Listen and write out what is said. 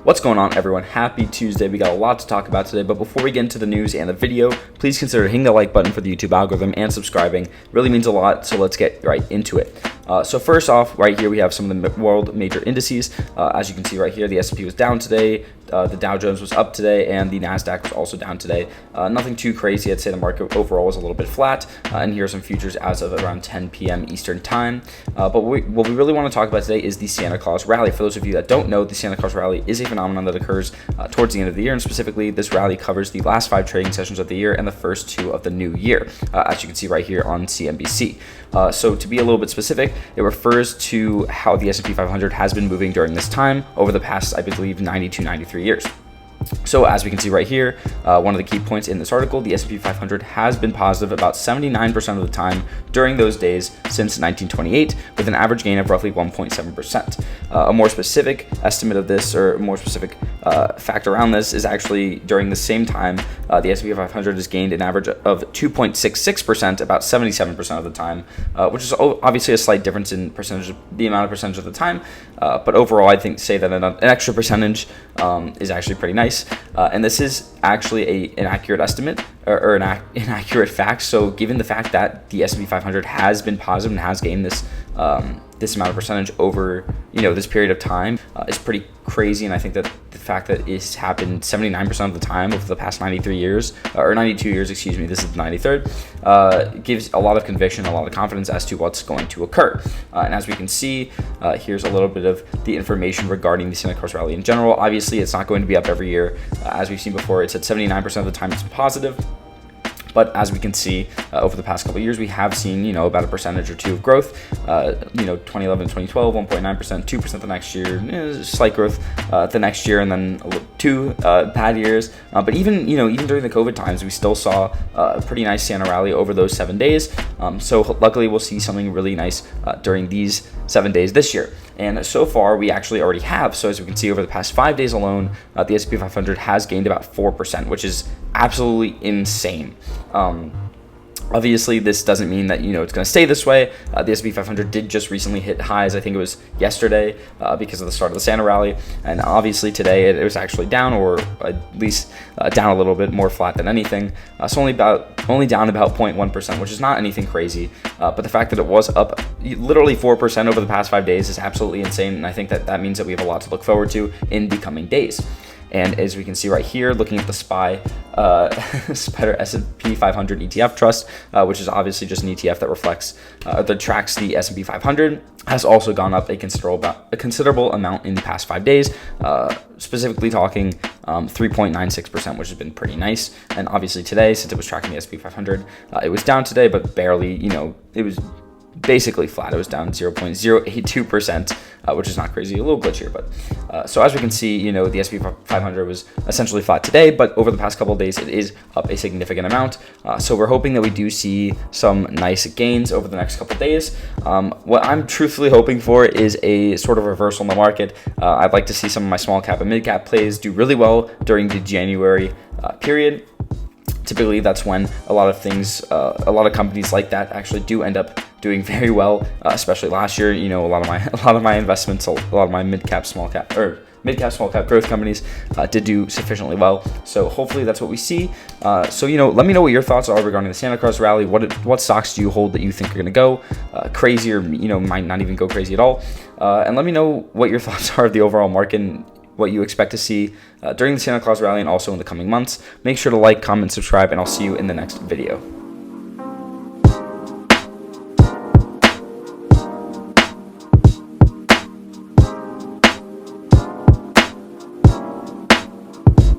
What's going on, everyone? Happy Tuesday. We got a lot to talk about today, but before we get into the news and the video, please consider hitting the like button for the YouTube algorithm and subscribing. It really means a lot, so let's get right into it. So first off, right here we have some of the world major indices. As you can see right here, the S&P was down today, the Dow Jones was up today, and the NASDAQ was also down today. Nothing too crazy. I'd say the market overall was a little bit flat, and here are some futures as of around 10 p.m. Eastern time. But what we really want to talk about today is the Santa Claus rally. For those of you that don't know, the Santa Claus rally is a phenomenon that occurs towards the end of the year, and specifically this rally covers the last 5 trading sessions of the year and the first 2 of the new year, as you can see right here on CNBC. So to be a little bit specific, it refers to how the S&P 500 has been moving during this time over the past, I believe, 93 years. So as we can see right here, one of the key points in this article, the S&P 500 has been positive about 79% of the time during those days since 1928, with an average gain of roughly 1.7%. A more specific estimate of this, or a more specific fact around this, is actually during the same time, the S&P 500 has gained an average of 2.66% about 77% of the time, which is obviously a slight difference in percentage, the amount of percentage of the time, but overall I think say that an extra percentage is actually pretty nice. And this is actually an accurate estimate or an accurate fact. So given the fact that the S&P 500 has been positive and has gained this this amount of percentage over this period of time is pretty crazy. And I think that the fact that it's happened 79% of the time over the past 93 years or 92 years, excuse me, this is the 93rd, gives a lot of conviction, a lot of confidence as to what's going to occur. And as we can see, here's a little bit of the information regarding the Santa Claus rally in general. Obviously, it's not going to be up every year. As we've seen before, it's at 79% of the time it's positive. But as we can see, over the past couple of years, we have seen, about a percentage or 2 of growth. 2011, 2012, 1.9%, 2% the next year, slight growth the next year, and then 2 bad years. But even during the COVID times, we still saw a pretty nice Santa rally over those 7 days. So luckily, we'll see something really nice during these 7 days this year. And so far, we actually already have. So as we can see, over the past 5 days alone, the S&P 500 has gained about 4%, which is absolutely insane. Obviously, this doesn't mean that it's going to stay this way. The S&P 500 did just recently hit highs. I think it was yesterday because of the start of the Santa rally, and obviously today it was actually down, or at least down a little bit, more flat than anything. So only down about 0.1%, which is not anything crazy. But the fact that it was up literally 4% over the past 5 days is absolutely insane, and I think that means that we have a lot to look forward to in the coming days. And as we can see right here, looking at the SPY, Spider S&P 500 ETF Trust, which is obviously just an ETF that reflects, that tracks the S&P 500, has also gone up a considerable amount in the past 5 days, specifically talking 3.96%, which has been pretty nice. And obviously today, since it was tracking the S&P 500, it was down today, but barely, it was basically flat. It was down 0.082%, which is not crazy, a little glitchier. But so as we can see, the S&P 500 was essentially flat today, but over the past couple of days, it is up a significant amount. So we're hoping that we do see some nice gains over the next couple of days. What I'm truthfully hoping for is a sort of reversal in the market. I'd like to see some of my small cap and mid cap plays do really well during the January period. Typically, that's when a lot of companies like that actually do end up doing very well. Especially last year, a lot of my investments, a lot of my mid cap, small cap growth companies did do sufficiently well. So hopefully that's what we see. So let me know what your thoughts are regarding the Santa Claus rally. What stocks do you hold that you think are going to go crazy, or might not even go crazy at all? And let me know what your thoughts are of the overall market and what you expect to see during the Santa Claus rally and also in the coming months. Make sure to like, comment, subscribe, and I'll see you in the next video.